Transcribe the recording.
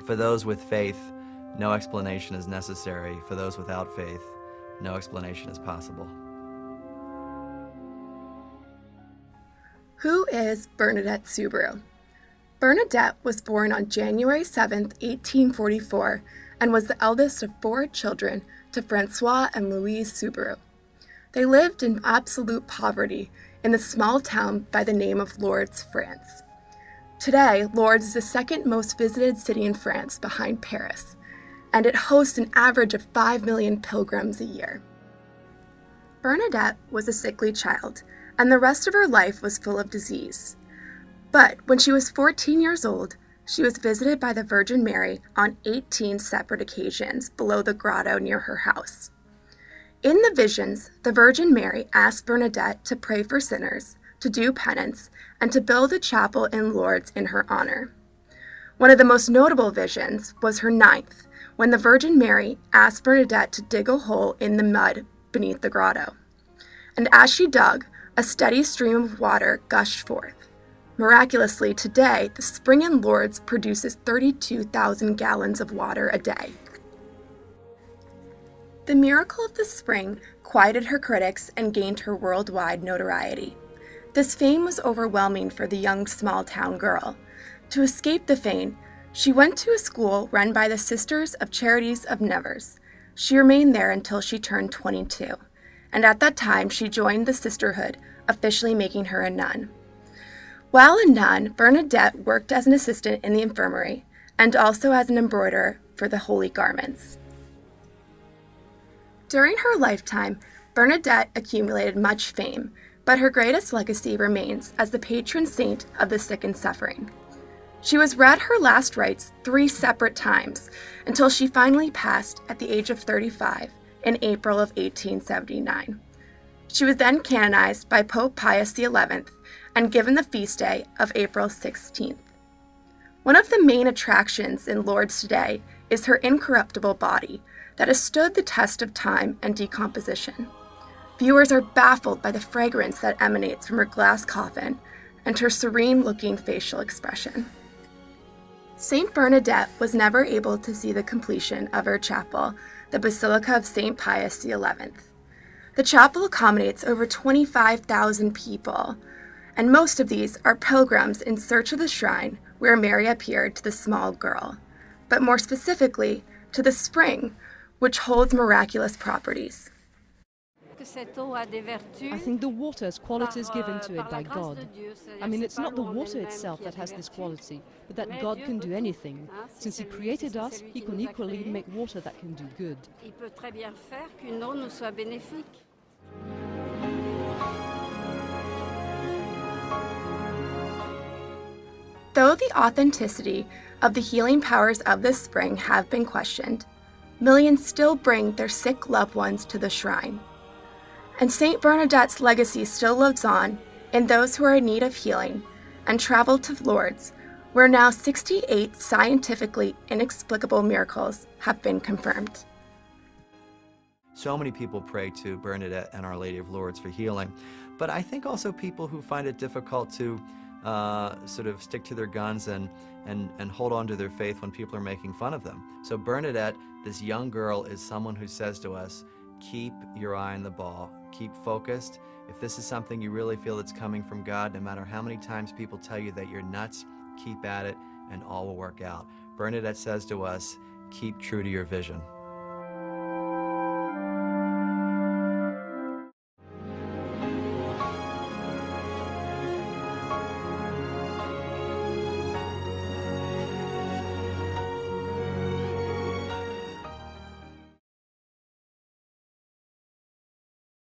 For those with faith, no explanation is necessary. For those without faith, no explanation is possible. Who is Bernadette Subaru? Bernadette was born on January 7, 1844, and was the eldest of 4 children to Francois and Louise Subaru. They lived in absolute poverty in the small town by the name of Lourdes, France. Today, Lourdes is the second most visited city in France behind Paris, and it hosts an average of 5 million pilgrims a year. Bernadette was a sickly child, and the rest of her life was full of disease. But when she was 14 years old, she was visited by the Virgin Mary on 18 separate occasions below the grotto near her house. In the visions, the Virgin Mary asked Bernadette to pray for sinners, to do penance, and to build a chapel in Lourdes in her honor. One of the most notable visions was her 9th, when the Virgin Mary asked Bernadette to dig a hole in the mud beneath the grotto. And as she dug, a steady stream of water gushed forth. Miraculously, today, the spring in Lourdes produces 32,000 gallons of water a day. The miracle of the spring quieted her critics and gained her worldwide notoriety. This fame was overwhelming for the young small-town girl. To escape the fame, she went to a school run by the Sisters of Charities of Nevers. She remained there until she turned 22, and at that time she joined the sisterhood, officially making her a nun. While a nun, Bernadette worked as an assistant in the infirmary and also as an embroiderer for the holy garments. During her lifetime, Bernadette accumulated much fame, but her greatest legacy remains as the patron saint of the sick and suffering. She was read her last rites 3 separate times until she finally passed at the age of 35 in April of 1879. She was then canonized by Pope Pius XI and given the feast day of April 16th. One of the main attractions in Lourdes today is her incorruptible body that has stood the test of time and decomposition. Viewers are baffled by the fragrance that emanates from her glass coffin and her serene-looking facial expression. Saint Bernadette was never able to see the completion of her chapel, the Basilica of St. Pius XI. The chapel accommodates over 25,000 people, and most of these are pilgrims in search of the shrine where Mary appeared to the small girl, but more specifically to the spring, which holds miraculous properties. I think the water has qualities given to it by God. I mean, it's not the water itself that has this quality, but that God can do anything. Since He created us, He can equally make water that can do good. Though the authenticity of the healing powers of this spring have been questioned, millions still bring their sick loved ones to the shrine. And St. Bernadette's legacy still lives on in those who are in need of healing and travel to Lourdes, where now 68 scientifically inexplicable miracles have been confirmed. So many people pray to Bernadette and Our Lady of Lourdes for healing, but I think also people who find it difficult to sort of stick to their guns and hold on to their faith when people are making fun of them. So Bernadette, this young girl, is someone who says to us, keep your eye on the ball, keep focused. If this is something you really feel that's coming from God, no matter how many times people tell you that you're nuts, keep at it and all will work out. Bernadette says to us, keep true to your vision.